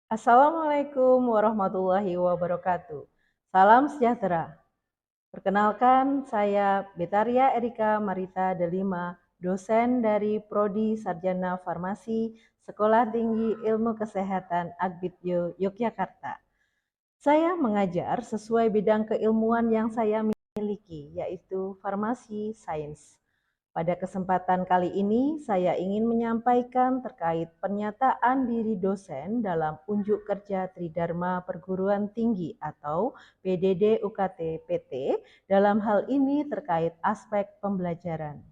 Assalamualaikum warahmatullahi wabarakatuh. Salam sejahtera. Perkenalkan, saya Betaria Erika Marita Delima, dosen dari Prodi Sarjana Farmasi Sekolah Tinggi Ilmu Kesehatan Agbityo Yogyakarta. Saya mengajar sesuai bidang keilmuan yang saya miliki, yaitu farmasi sains. Pada kesempatan kali ini, saya ingin menyampaikan terkait pernyataan diri dosen dalam unjuk kerja Tridharma Perguruan Tinggi atau PDD UKT PT dalam hal ini terkait aspek pembelajaran.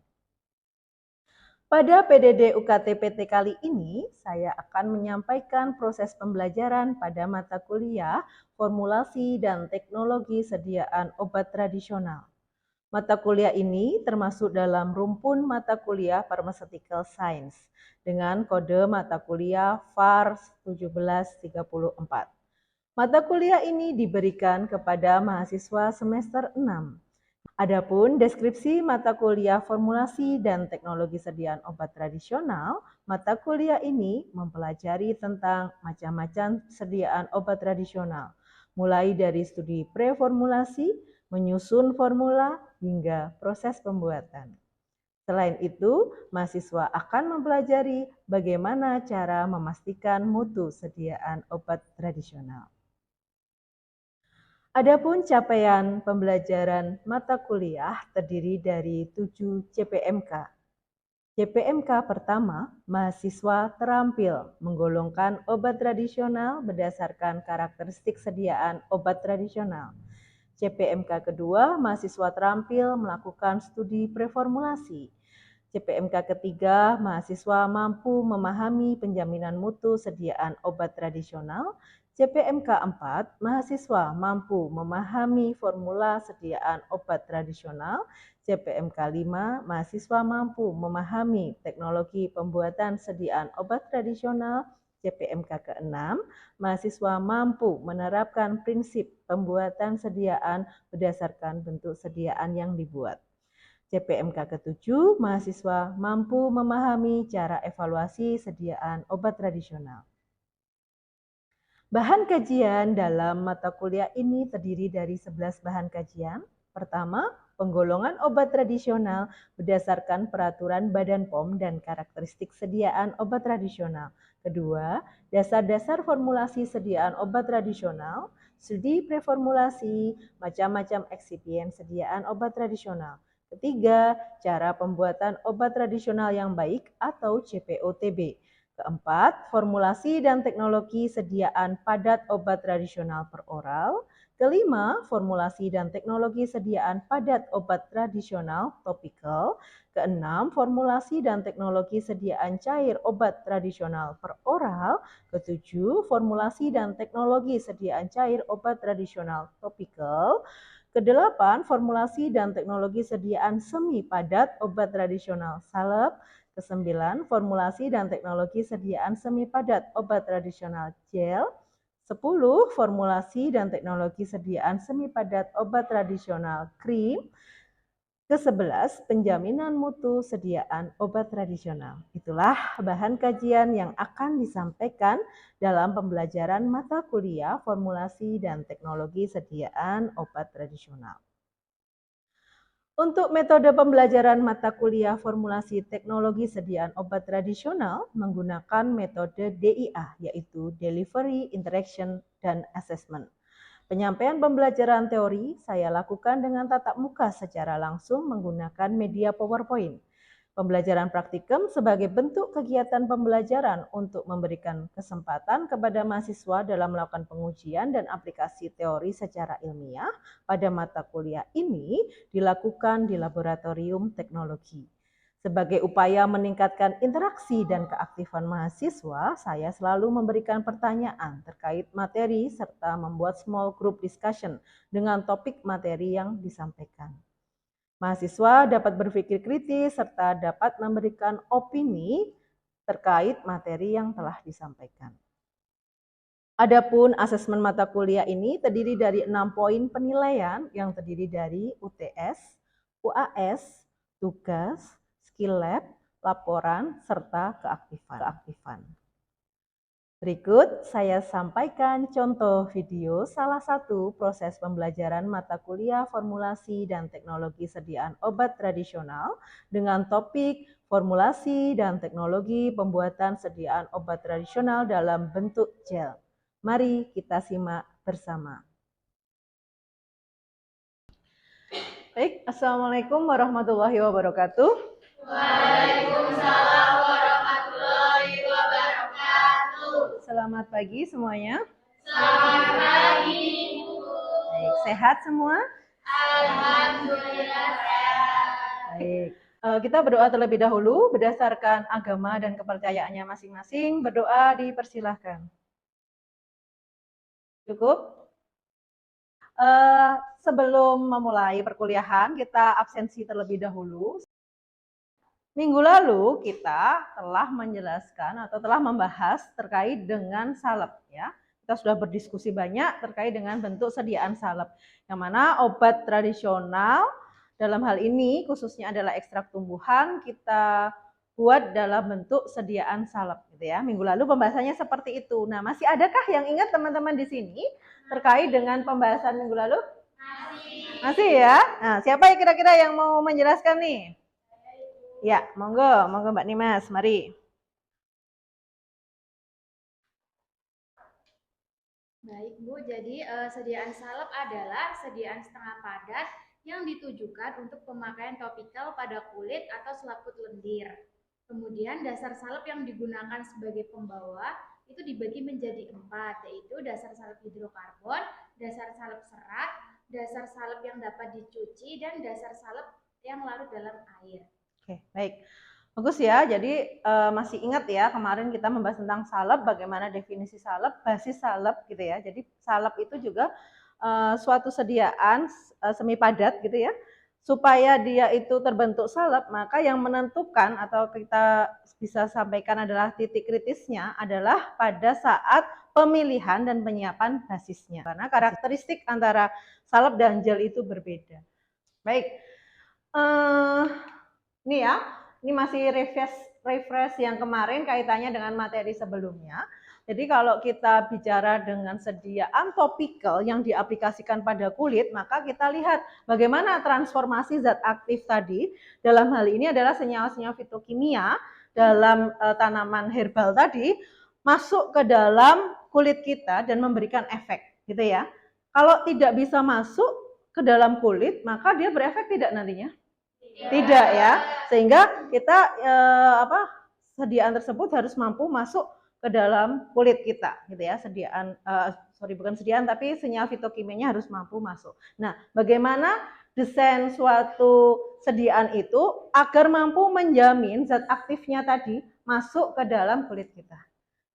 Pada PDD UKT PT kali ini, saya akan menyampaikan proses pembelajaran pada mata kuliah formulasi dan teknologi sediaan obat tradisional. Mata kuliah ini termasuk dalam rumpun mata kuliah Pharmaceutical Science dengan kode mata kuliah FAR 1734. Mata kuliah ini diberikan kepada mahasiswa semester 6. Adapun deskripsi mata kuliah formulasi dan teknologi sediaan obat tradisional, mata kuliah ini mempelajari tentang macam-macam sediaan obat tradisional, mulai dari studi preformulasi, menyusun formula, hingga proses pembuatan. Selain itu, mahasiswa akan mempelajari bagaimana cara memastikan mutu sediaan obat tradisional. Adapun capaian pembelajaran mata kuliah terdiri dari 7 CPMK. CPMK pertama, mahasiswa terampil menggolongkan obat tradisional berdasarkan karakteristik sediaan obat tradisional. CPMK kedua, mahasiswa terampil melakukan studi preformulasi. CPMK ketiga, mahasiswa mampu memahami penjaminan mutu sediaan obat tradisional. CPMK 4, mahasiswa mampu memahami formula sediaan obat tradisional. CPMK 5, mahasiswa mampu memahami teknologi pembuatan sediaan obat tradisional. CPMK ke-6, mahasiswa mampu menerapkan prinsip pembuatan sediaan berdasarkan bentuk sediaan yang dibuat. CPMK ke-7, mahasiswa mampu memahami cara evaluasi sediaan obat tradisional. Bahan kajian dalam mata kuliah ini terdiri dari 11 bahan kajian. Pertama, penggolongan obat tradisional berdasarkan peraturan Badan POM dan karakteristik sediaan obat tradisional. Kedua, dasar-dasar formulasi sediaan obat tradisional, studi preformulasi, macam-macam eksipien sediaan obat tradisional. Ketiga, cara pembuatan obat tradisional yang baik atau CPOTB. Keempat, formulasi dan teknologi sediaan padat obat tradisional peroral. Kelima, formulasi dan teknologi sediaan padat obat tradisional topikal. Keenam, formulasi dan teknologi sediaan cair obat tradisional peroral. Ketujuh, formulasi dan teknologi sediaan cair obat tradisional topikal. Kedelapan, formulasi dan teknologi sediaan semi padat obat tradisional salep. Kesembilan, formulasi dan teknologi sediaan semi padat obat tradisional gel. 10. Formulasi dan teknologi sediaan semi padat obat tradisional krim. Ke-11, penjaminan mutu sediaan obat tradisional. Itulah bahan kajian yang akan disampaikan dalam pembelajaran mata kuliah formulasi dan teknologi sediaan obat tradisional. Untuk metode pembelajaran mata kuliah formulasi teknologi sediaan obat tradisional menggunakan metode DIA, yaitu Delivery, Interaction, dan Assessment. Penyampaian pembelajaran teori saya lakukan dengan tatap muka secara langsung menggunakan media PowerPoint. Pembelajaran praktikum sebagai bentuk kegiatan pembelajaran untuk memberikan kesempatan kepada mahasiswa dalam melakukan pengujian dan aplikasi teori secara ilmiah pada mata kuliah ini dilakukan di laboratorium teknologi. Sebagai upaya meningkatkan interaksi dan keaktifan mahasiswa, saya selalu memberikan pertanyaan terkait materi serta membuat small group discussion dengan topik materi yang disampaikan. Mahasiswa dapat berpikir kritis serta dapat memberikan opini terkait materi yang telah disampaikan. Adapun asesmen mata kuliah ini terdiri dari 6 poin penilaian yang terdiri dari UTS, UAS, tugas, skill lab, laporan, serta keaktifan. Berikut saya sampaikan contoh video salah satu proses pembelajaran mata kuliah formulasi dan teknologi sediaan obat tradisional dengan topik formulasi dan teknologi pembuatan sediaan obat tradisional dalam bentuk gel. Mari kita simak bersama. Baik, Assalamualaikum warahmatullahi wabarakatuh. Waalaikumsalam warahmatullahi wabarakatuh. Selamat pagi semuanya. Selamat pagi, Ibu. Baik, sehat semua? Alhamdulillah sehat. Baik, kita berdoa terlebih dahulu berdasarkan agama dan kepercayaannya masing-masing. Berdoa dipersilahkan. Cukup? Sebelum memulai perkuliahan, kita absensi terlebih dahulu. Minggu lalu kita telah menjelaskan atau telah membahas terkait dengan salep ya. Kita sudah berdiskusi banyak terkait dengan bentuk sediaan salep. Yang mana obat tradisional dalam hal ini khususnya adalah ekstrak tumbuhan kita buat dalam bentuk sediaan salep gitu ya. Minggu lalu pembahasannya seperti itu. Nah, masih adakah yang ingat teman-teman di sini terkait dengan pembahasan minggu lalu? Masih ya? Nah, siapa yang kira-kira yang mau menjelaskan nih? Ya, monggo Mbak Nimas, mari. Baik Bu, jadi sediaan salep adalah sediaan setengah padat yang ditujukan untuk pemakaian topikal pada kulit atau selaput lendir. Kemudian dasar salep yang digunakan sebagai pembawa itu dibagi menjadi 4, yaitu dasar salep hidrokarbon, dasar salep serat, dasar salep yang dapat dicuci, dan dasar salep yang larut dalam air. Oke, baik. Bagus ya, jadi masih ingat ya kemarin kita membahas tentang salep, bagaimana definisi salep, basis salep gitu ya. Jadi salep itu juga suatu sediaan semi padat gitu ya. Supaya dia itu terbentuk salep, maka yang menentukan atau kita bisa sampaikan adalah titik kritisnya adalah pada saat pemilihan dan penyiapan basisnya. Karena karakteristik antara salep dan gel itu berbeda. Baik, ini ya, ini masih refresh yang kemarin kaitannya dengan materi sebelumnya. Jadi kalau kita bicara dengan sediaan topikal yang diaplikasikan pada kulit, maka kita lihat bagaimana transformasi zat aktif tadi, dalam hal ini adalah senyawa-senyawa fitokimia dalam tanaman herbal tadi, masuk ke dalam kulit kita dan memberikan efek, gitu ya. Kalau tidak bisa masuk ke dalam kulit, maka dia berefek tidak nantinya? Tidak ya, sehingga kita sediaan tersebut harus mampu masuk ke dalam kulit kita gitu ya. Tapi senyawa fitokimianya harus mampu masuk. Nah, bagaimana desain suatu sediaan itu agar mampu menjamin zat aktifnya tadi masuk ke dalam kulit kita.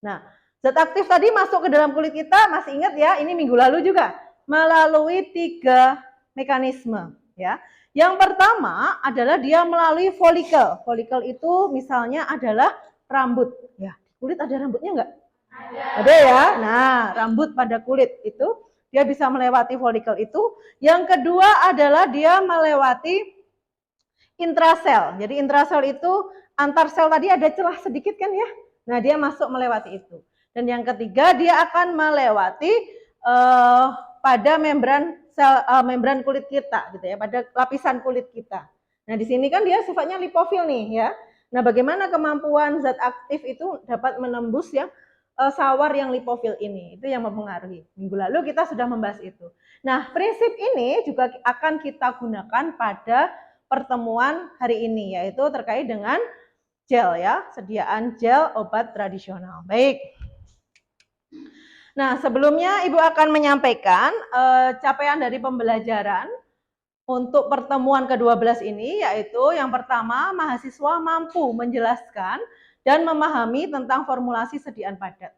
Nah, zat aktif tadi masuk ke dalam kulit kita, masih ingat ya, ini minggu lalu juga melalui 3 mekanisme ya. Yang pertama adalah dia melalui folikel. Folikel itu misalnya adalah rambut. Ya, kulit ada rambutnya enggak? Ada ya. Nah, rambut pada kulit itu dia bisa melewati folikel itu. Yang kedua adalah dia melewati intrasel. Jadi intrasel itu antar sel tadi ada celah sedikit kan ya. Nah, dia masuk melewati itu. Dan yang ketiga dia akan melewati pada membran membran kulit kita gitu ya, pada lapisan kulit kita. Nah, di sini kan dia sifatnya lipofil nih ya. Nah, bagaimana kemampuan zat aktif itu dapat menembus yang sawar yang lipofil ini? Itu yang mempengaruhi. Minggu lalu kita sudah membahas itu. Nah, prinsip ini juga akan kita gunakan pada pertemuan hari ini, yaitu terkait dengan gel ya, sediaan gel obat tradisional. Baik. Nah, sebelumnya Ibu akan menyampaikan capaian dari pembelajaran untuk pertemuan ke-12 ini, yaitu yang pertama, mahasiswa mampu menjelaskan dan memahami tentang formulasi sediaan padat.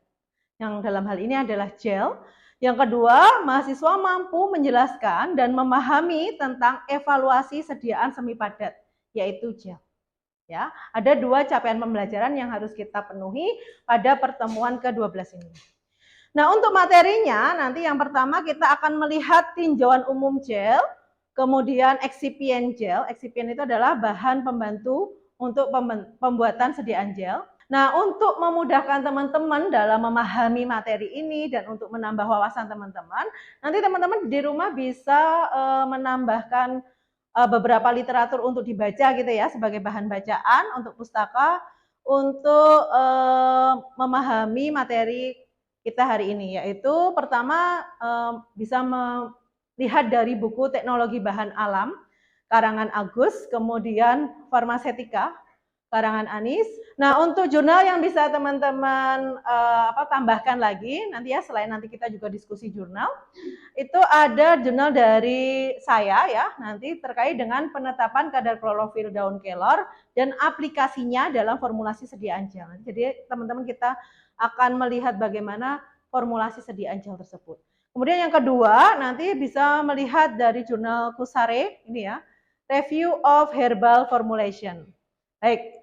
Yang dalam hal ini adalah gel. Yang kedua, mahasiswa mampu menjelaskan dan memahami tentang evaluasi sediaan semi padat, yaitu gel. Ya, ada 2 capaian pembelajaran yang harus kita penuhi pada pertemuan ke-12 ini. Nah, untuk materinya nanti yang pertama kita akan melihat tinjauan umum gel, kemudian eksipien gel. Eksipien itu adalah bahan pembantu untuk pembuatan sediaan gel. Nah, untuk memudahkan teman-teman dalam memahami materi ini dan untuk menambah wawasan teman-teman, nanti teman-teman di rumah bisa menambahkan beberapa literatur untuk dibaca gitu ya, sebagai bahan bacaan untuk pustaka untuk memahami materi kita hari ini, yaitu pertama bisa melihat dari buku Teknologi Bahan Alam karangan Agus, kemudian Farmasetika karangan Anis. Nah, untuk jurnal yang bisa teman-teman tambahkan lagi nanti ya, selain nanti kita juga diskusi jurnal, itu ada jurnal dari saya ya, nanti terkait dengan penetapan kadar klorofil daun kelor dan aplikasinya dalam formulasi sediaan gel. Jadi teman-teman kita akan melihat bagaimana formulasi sediaan gel tersebut. Kemudian yang kedua, nanti bisa melihat dari jurnal Kusare ini ya, Review of Herbal Formulation. Baik,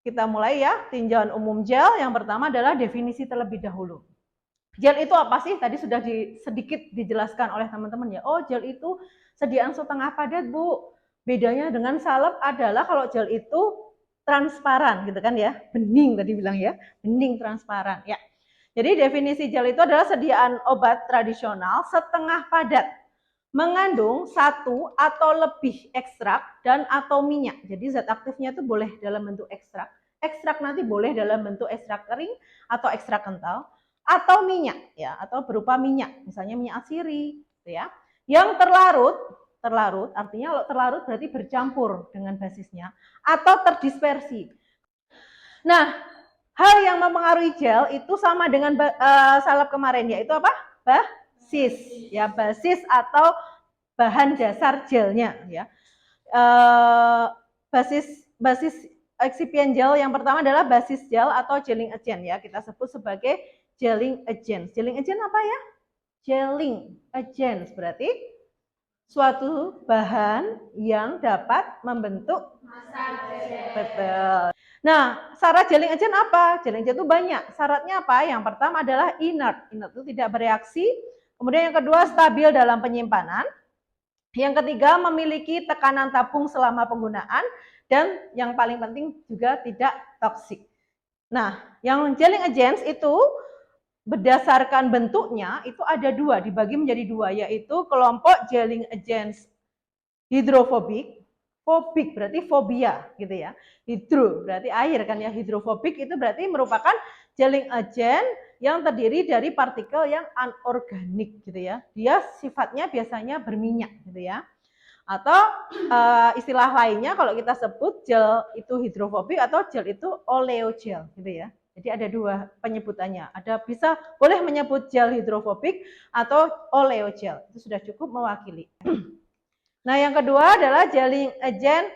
kita mulai ya, tinjauan umum gel. Yang pertama adalah definisi terlebih dahulu. Gel itu apa sih? Tadi sudah sedikit dijelaskan oleh teman-teman ya. Oh, gel itu sediaan setengah padat, Bu. Bedanya dengan salep adalah kalau gel itu transparan gitu kan ya. Bening tadi bilang ya, bening transparan ya. Jadi definisi gel itu adalah sediaan obat tradisional setengah padat, mengandung satu atau lebih ekstrak dan atau minyak. Jadi zat aktifnya itu boleh dalam bentuk ekstrak. Ekstrak nanti boleh dalam bentuk ekstrak kering atau ekstrak kental atau minyak ya, atau berupa minyak, misalnya minyak asiri gitu ya. Yang terlarut artinya kalau terlarut berarti bercampur dengan basisnya atau terdispersi. Nah, hal yang mempengaruhi gel itu sama dengan salep kemarin, yaitu apa? Basis ya, basis atau bahan dasar gelnya ya. Basis excipient gel yang pertama adalah basis gel atau gelling agent ya, kita sebut sebagai gelling agent. Gelling agent apa ya? Gelling agent berarti suatu bahan yang dapat membentuk massa gel. Betul. Nah, syarat gelling agent apa? Gelling agent itu banyak. Syaratnya apa? Yang pertama adalah inert. Inert itu tidak bereaksi. Kemudian yang kedua stabil dalam penyimpanan. Yang ketiga memiliki tekanan tabung selama penggunaan. Dan yang paling penting juga tidak toksik. Nah, yang gelling agents itu berdasarkan bentuknya itu ada dua, dibagi menjadi dua, yaitu kelompok gelling agents hidrofobik. Fobik berarti fobia gitu ya. Hidro berarti air kan ya. Hidrofobik itu berarti merupakan gelling agent yang terdiri dari partikel yang anorganik gitu ya. Dia sifatnya biasanya berminyak gitu ya. Atau istilah lainnya kalau kita sebut gel itu hidrofobik atau gel itu oleogel gitu ya. Jadi ada dua penyebutannya. Ada bisa boleh menyebut gel hidrofobik atau oleogel. Itu sudah cukup mewakili. Nah, yang kedua adalah gelling agent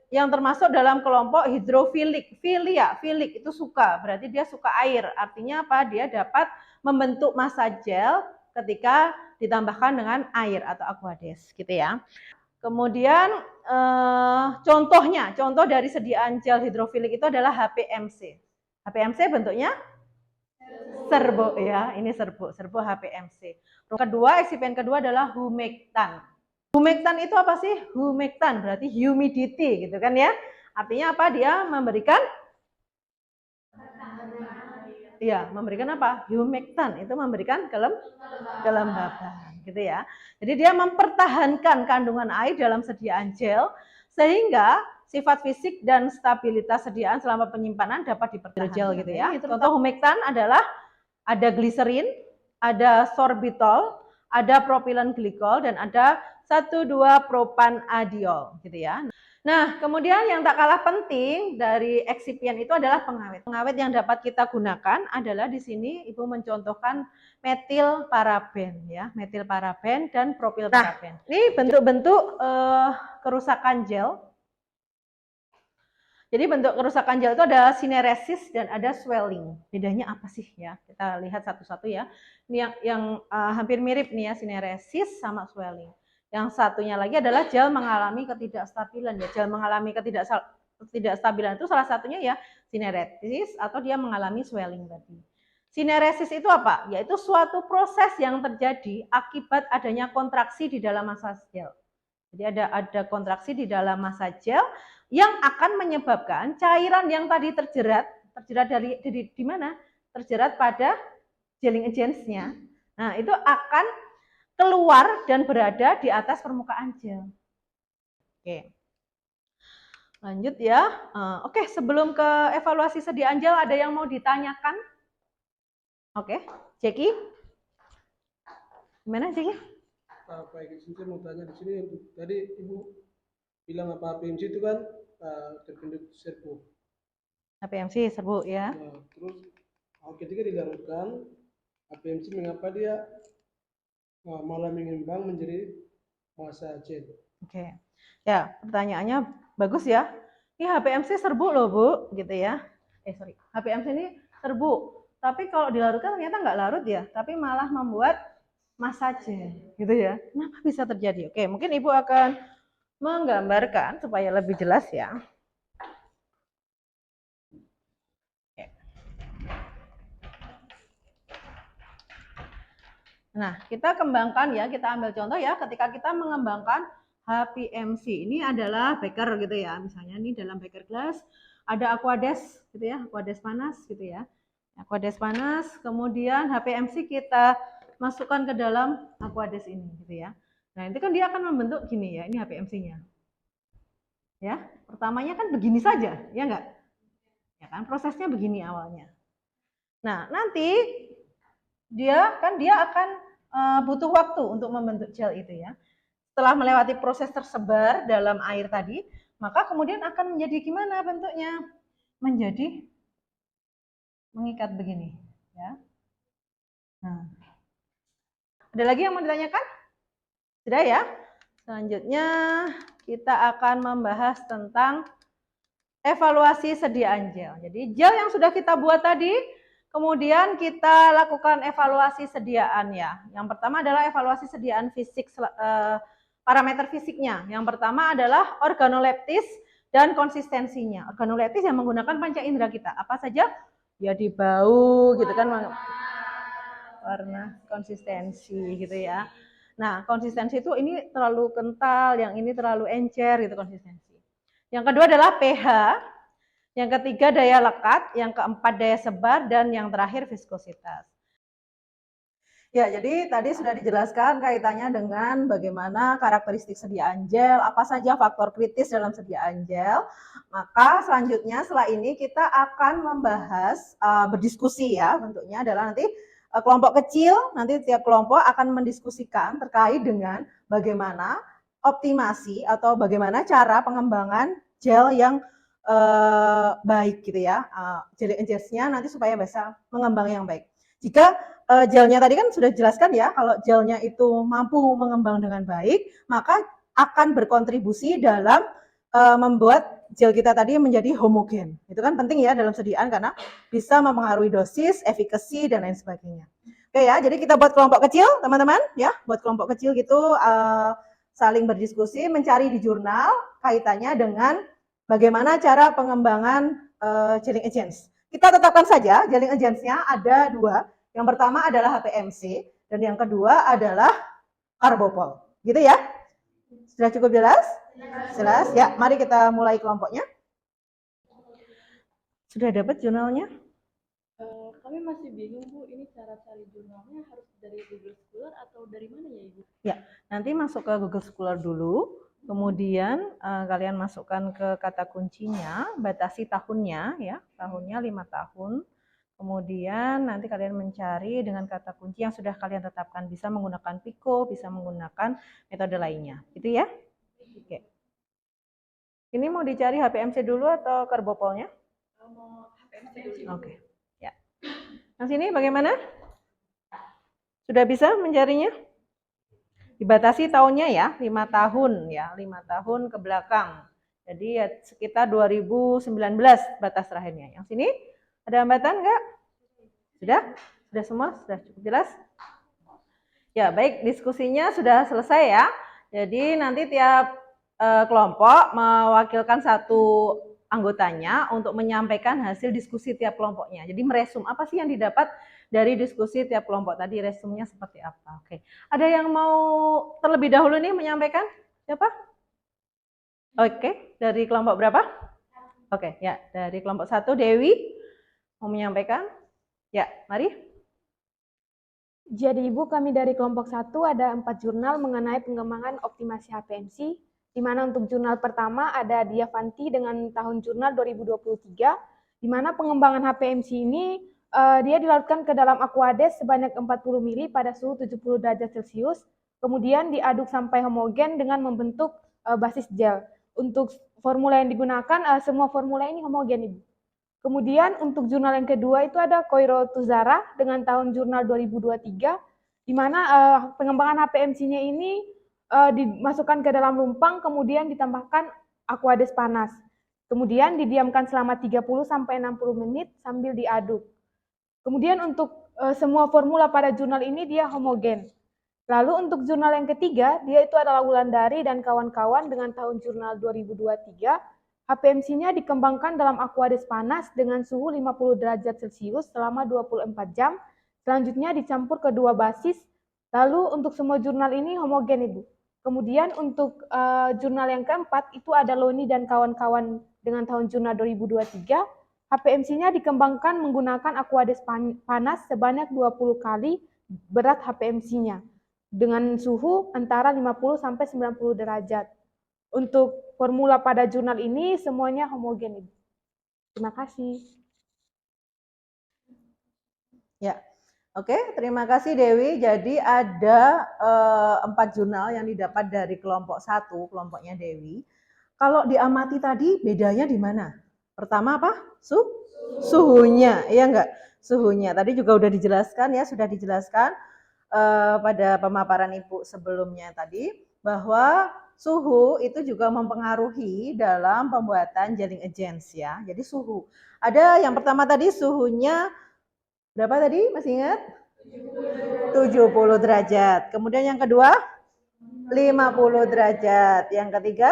yang termasuk dalam kelompok hidrofilik. Filik itu suka, berarti dia suka air. Artinya apa? Dia dapat membentuk massa gel ketika ditambahkan dengan air atau aqueous gitu ya. Kemudian contoh dari sediaan gel hidrofilik itu adalah HPMC. HPMC bentuknya serbo ya, ini serbo HPMC. Kedua, eksipien kedua adalah humectan. Humectan itu apa sih? Humectan berarti humidity gitu kan ya. Artinya apa? Dia memberikan memberikan apa? Humectan itu memberikan kelembaban gitu ya. Jadi dia mempertahankan kandungan air dalam sediaan gel sehingga sifat fisik dan stabilitas sediaan selama penyimpanan dapat dipertahankan gitu ya. Contoh humectan adalah ada gliserin, ada sorbitol, ada propilen glikol dan ada 1,2-propanadiol gitu ya. Nah, kemudian yang tak kalah penting dari eksipien itu adalah pengawet. Pengawet yang dapat kita gunakan adalah di sini Ibu mencontohkan metil paraben ya, metil paraben dan propil paraben. Nah, ini bentuk-bentuk kerusakan gel. Jadi bentuk kerusakan gel itu ada sineresis dan ada swelling. Bedanya apa sih ya? Kita lihat satu-satu ya. Ini yang hampir mirip nih ya, sineresis sama swelling. Yang satunya lagi adalah gel mengalami ketidakstabilan ya. Gel mengalami ketidakstabilan itu salah satunya ya sineresis atau dia mengalami swelling tadi. Sineresis itu apa? Yaitu suatu proses yang terjadi akibat adanya kontraksi di dalam massa gel. Jadi ada kontraksi di dalam massa gel yang akan menyebabkan cairan yang tadi terjerat dari di mana? Terjerat pada gelling agents-nya. Nah, itu akan keluar dan berada di atas permukaan gel. Oke. Lanjut ya. Oke, sebelum ke evaluasi sediaan gel, ada yang mau ditanyakan? Oke, Jeki? Gimana, Jeki? Pak Egi, saya mau tanya di sini, untuk tadi Ibu bilang apa HPMC itu kan terbentuk serbu. HPMC serbu ya. Nah, terus ketika dilarutkan, HPMC mengapa dia malah mengembang menjadi massa gel? Oke. Ya, pertanyaannya bagus ya. Ini HPMC serbu loh, Bu, gitu ya. HPMC ini serbu. Tapi kalau dilarutkan ternyata nggak larut ya, tapi malah membuat massa gel, gitu ya. Kenapa bisa terjadi? Oke, mungkin Ibu akan menggambarkan supaya lebih jelas ya. Nah, kita kembangkan ya, kita ambil contoh ya, ketika kita mengembangkan HPMC, ini adalah beker gitu ya, misalnya ini dalam beker gelas, ada aquades gitu ya, aquades panas gitu ya, aquades panas, kemudian HPMC kita masukkan ke dalam aquades ini gitu ya. Nah, itu kan dia akan membentuk gini ya, ini HPMC-nya. Ya, pertamanya kan begini saja, ya enggak? Ya kan, prosesnya begini awalnya. Nah, nanti dia akan butuh waktu untuk membentuk gel itu ya. Setelah melewati proses tersebar dalam air tadi, maka kemudian akan menjadi gimana bentuknya? Menjadi mengikat begini, ya. Nah, ada lagi yang mau ditanyakan? Sudah ya. Selanjutnya kita akan membahas tentang evaluasi sediaan gel. Jadi gel yang sudah kita buat tadi, kemudian kita lakukan evaluasi sediaannya. Yang pertama adalah evaluasi sediaan fisik, parameter fisiknya. Yang pertama adalah organoleptis dan konsistensinya. Organoleptis yang menggunakan panca indera kita. Apa saja? Ya di bau gitu kan, warna, konsistensi gitu ya. Nah, konsistensi itu ini terlalu kental, yang ini terlalu encer gitu konsistensi. Yang kedua adalah pH. Yang ketiga daya lekat, yang keempat daya sebar, dan yang terakhir viskositas. Ya, jadi tadi sudah dijelaskan kaitannya dengan bagaimana karakteristik sediaan gel, apa saja faktor kritis dalam sediaan gel. Maka selanjutnya setelah ini kita akan membahas, berdiskusi ya, bentuknya adalah nanti kelompok kecil, nanti tiap kelompok akan mendiskusikan terkait dengan bagaimana optimasi atau bagaimana cara pengembangan gel yang baik gitu ya, gelling agents-nya nanti supaya bisa mengembang yang baik. Jika gelnya tadi kan sudah dijelaskan ya, kalau gelnya itu mampu mengembang dengan baik, maka akan berkontribusi dalam membuat gel kita tadi menjadi homogen. Itu kan penting ya dalam sediaan karena bisa mempengaruhi dosis, efikasi, dan lain sebagainya. Oke ya, jadi kita buat kelompok kecil teman-teman ya, buat kelompok kecil gitu saling berdiskusi, mencari di jurnal kaitannya dengan bagaimana cara pengembangan gelling agents. Kita tetapkan saja gelling agents-nya ada dua. Yang pertama adalah HPMC dan yang kedua adalah karbopol. Gitu ya? Sudah cukup jelas? Jelas? Ya, mari kita mulai kelompoknya. Sudah dapat jurnalnya? Kami masih bingung Bu, ini cara cari jurnalnya harus dari Google Scholar atau dari mana ya Ibu? Ya, nanti masuk ke Google Scholar dulu. Kemudian kalian masukkan ke kata kuncinya, batasi tahunnya ya, tahunnya 5 tahun. Kemudian nanti kalian mencari dengan kata kunci yang sudah kalian tetapkan, bisa menggunakan Pico, bisa menggunakan metode lainnya, gitu ya. Oke. Ini mau dicari HPMC dulu atau karbopolnya? Mau HPMC dulu. Oke. Ya. Nah, sini bagaimana? Sudah bisa mencarinya? Dibatasi tahunnya ya, 5 tahun ya, 5 tahun ke belakang. Jadi ya sekitar 2019 batas terakhirnya. Yang sini ada hambatan enggak? Sudah? Sudah semua? Sudah cukup jelas? Ya, baik, diskusinya sudah selesai ya. Jadi nanti tiap kelompok mewakilkan satu anggotanya untuk menyampaikan hasil diskusi tiap kelompoknya. Jadi meresum apa sih yang didapat dari diskusi tiap kelompok tadi, resumnya seperti apa. Oke. Ada yang mau terlebih dahulu nih menyampaikan? Siapa? Oke, dari kelompok berapa? Oke, ya, dari kelompok 1 Dewi mau menyampaikan. Ya, mari. Jadi Ibu, kami dari kelompok 1 ada 4 jurnal mengenai pengembangan optimasi HPMC, di mana untuk jurnal pertama ada Diavanti dengan tahun jurnal 2023, di mana pengembangan HPMC ini dia dilarutkan ke dalam Aquades sebanyak 40 mili pada suhu 70 derajat Celcius, kemudian diaduk sampai homogen dengan membentuk basis gel. Untuk formula yang digunakan, semua formula ini homogen, Ibu. Kemudian untuk jurnal yang kedua itu ada Koiro Tuzara dengan tahun jurnal 2023, di mana pengembangan HPMC-nya ini dimasukkan ke dalam lumpang, kemudian ditambahkan Aquades panas. Kemudian didiamkan selama 30-60 menit sambil diaduk. Kemudian untuk semua formula pada jurnal ini dia homogen. Lalu untuk jurnal yang ketiga, dia itu adalah Wulandari dan kawan-kawan dengan tahun jurnal 2023, HPMC-nya dikembangkan dalam Aquades panas dengan suhu 50 derajat Celcius selama 24 jam. Selanjutnya dicampur kedua basis. Lalu untuk semua jurnal ini homogen, Ibu. Kemudian untuk jurnal yang keempat itu ada Loni dan kawan-kawan dengan tahun jurnal 2023. HPMC-nya dikembangkan menggunakan Aquades panas sebanyak 20 kali berat HPMC-nya dengan suhu antara 50 sampai 90 derajat. Untuk formula pada jurnal ini semuanya homogen. Terima kasih. Ya, oke, terima kasih Dewi. Jadi ada 4 jurnal yang didapat dari kelompok 1, kelompoknya Dewi. Kalau diamati tadi bedanya di mana? Pertama apa? Suhunya, iya enggak? Suhunya. Tadi juga udah dijelaskan ya, sudah dijelaskan pada pemaparan Ibu sebelumnya tadi bahwa suhu itu juga mempengaruhi dalam pembuatan gelling agents ya. Jadi suhu. Ada yang pertama tadi suhunya berapa tadi? Masih ingat? 70 derajat. Kemudian yang kedua 50 derajat. Yang ketiga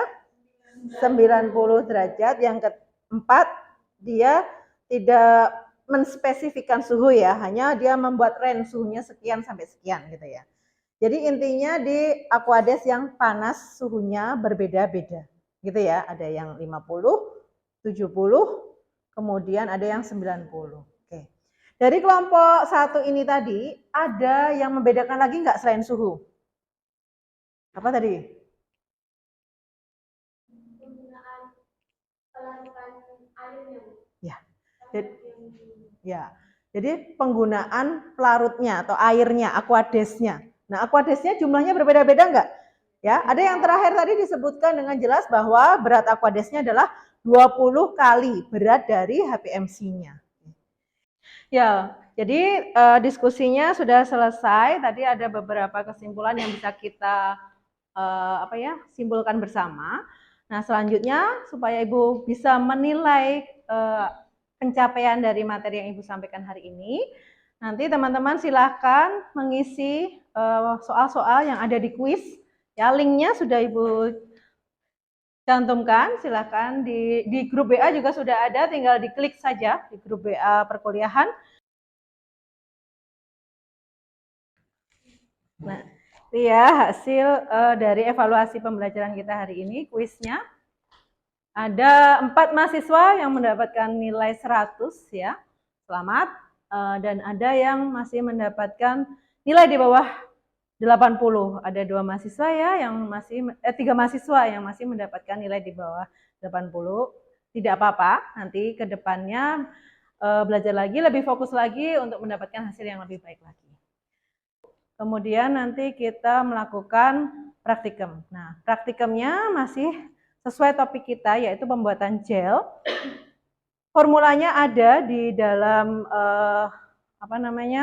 90 derajat. Yang keempat dia tidak menspesifikkan suhu ya, hanya dia membuat range suhunya sekian sampai sekian gitu ya. Jadi intinya di Aquades yang panas suhunya berbeda-beda gitu ya. Ada yang 50, 70, kemudian ada yang 90. Oke. Dari kelompok 1 ini tadi ada yang membedakan lagi nggak selain suhu? Apa tadi? Penggunaan pelarutan airnya. Ya. Jadi penggunaan pelarutnya atau airnya, Aquadesnya. Nah, Aquadesnya jumlahnya berbeda-beda enggak? Ya, ada yang terakhir tadi disebutkan dengan jelas bahwa berat Aquadesnya adalah 20 kali berat dari HPMC-nya. Ya, jadi diskusinya sudah selesai. Tadi ada beberapa kesimpulan yang bisa kita simpulkan bersama. Nah, selanjutnya supaya Ibu bisa menilai pencapaian dari materi yang Ibu sampaikan hari ini, nanti teman-teman silakan mengisi soal-soal yang ada di kuis. Ya, linknya sudah Ibu cantumkan, silakan di grup WA juga sudah ada, tinggal diklik saja di grup WA perkuliahan. Nah, itu ya hasil dari evaluasi pembelajaran kita hari ini, kuisnya. Ada 4 mahasiswa yang mendapatkan nilai 100 ya, selamat. Dan ada yang masih mendapatkan nilai di bawah 80. Ada 2 mahasiswa ya yang masih 3 mahasiswa yang masih mendapatkan nilai di bawah 80. Tidak apa-apa, nanti ke depannya belajar lagi, lebih fokus lagi untuk mendapatkan hasil yang lebih baik lagi. Kemudian nanti kita melakukan praktikum. Nah, praktikumnya masih sesuai topik kita yaitu pembuatan gel. Formulanya ada di dalam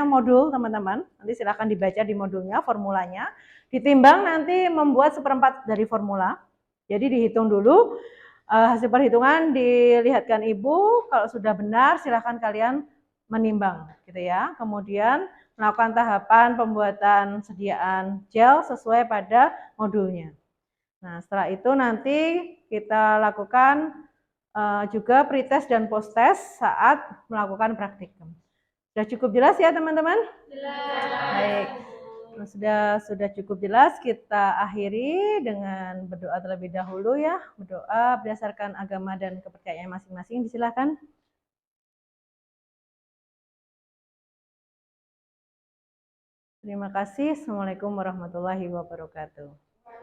modul teman-teman. Nanti silahkan dibaca di modulnya formulanya. Ditimbang nanti membuat 1/4 dari formula. Jadi dihitung dulu hasil perhitungan, dilihatkan Ibu. Kalau sudah benar silahkan kalian menimbang gitu ya. Kemudian melakukan tahapan pembuatan sediaan gel sesuai pada modulnya. Nah, setelah itu nanti kita lakukan juga pretest dan posttest saat melakukan praktikum. Sudah cukup jelas ya teman-teman? Jelas. Baik. Sudah cukup jelas, kita akhiri dengan berdoa terlebih dahulu ya. Berdoa berdasarkan agama dan kepercayaan masing-masing. Silakan. Terima kasih. Assalamualaikum warahmatullahi wabarakatuh.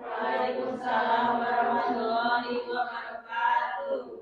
Waalaikumsalam warahmatullahi wabarakatuh.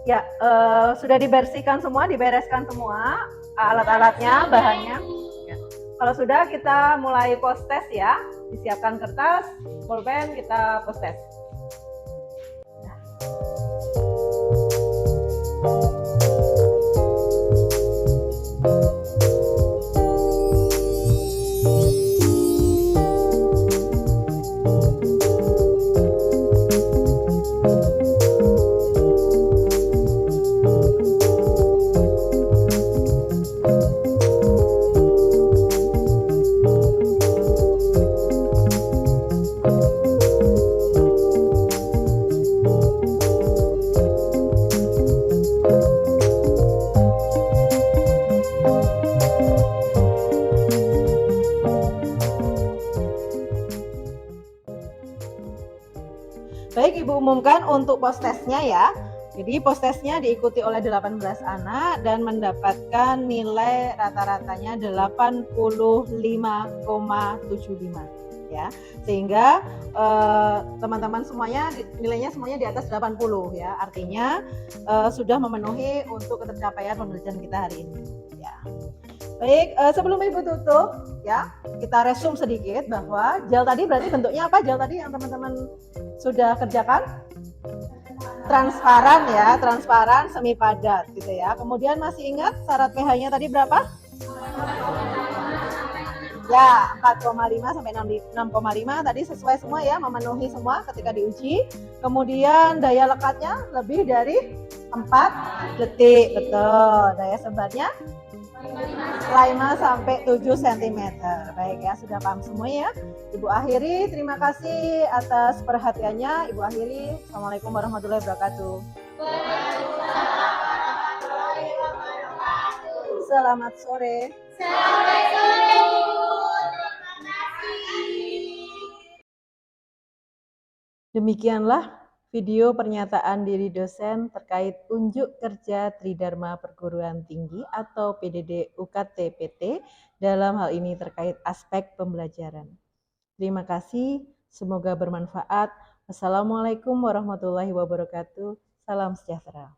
Ya, sudah dibersihkan semua, dibereskan semua alat-alatnya, bahannya. Ya. Kalau sudah, kita mulai post test ya. Disiapkan kertas, pulpen, kita post test. Baik, Ibu umumkan untuk post testnya ya. Jadi post testnya diikuti oleh 18 anak dan mendapatkan nilai rata-ratanya 85,75 ya. Sehingga teman-teman semuanya nilainya semuanya di atas 80 ya. Artinya sudah memenuhi untuk ketercapaian pembelajaran kita hari ini ya. Baik, sebelum Ibu tutup ya, kita resume sedikit bahwa gel tadi berarti bentuknya apa? Gel tadi yang teman-teman sudah kerjakan? Transparan ya, transparan semi padat gitu ya. Kemudian masih ingat syarat pH-nya tadi berapa? Ya, 4,5 sampai 6,5 tadi sesuai semua ya, memenuhi semua ketika diuji. Kemudian daya lekatnya lebih dari 4 detik, betul. Daya sebarnya 5 sampai 7 cm. Baik ya, sudah paham semua ya. Ibu akhiri, terima kasih atas perhatiannya. Ibu akhiri, Assalamualaikum warahmatullahi wabarakatuh. Selamat sore. Selamat sore, Ibu. Terima kasih. Demikianlah video pernyataan diri dosen terkait unjuk kerja Tridharma Perguruan Tinggi atau PDD UKT PT dalam hal ini terkait aspek pembelajaran. Terima kasih, semoga bermanfaat. Wassalamualaikum warahmatullahi wabarakatuh. Salam sejahtera.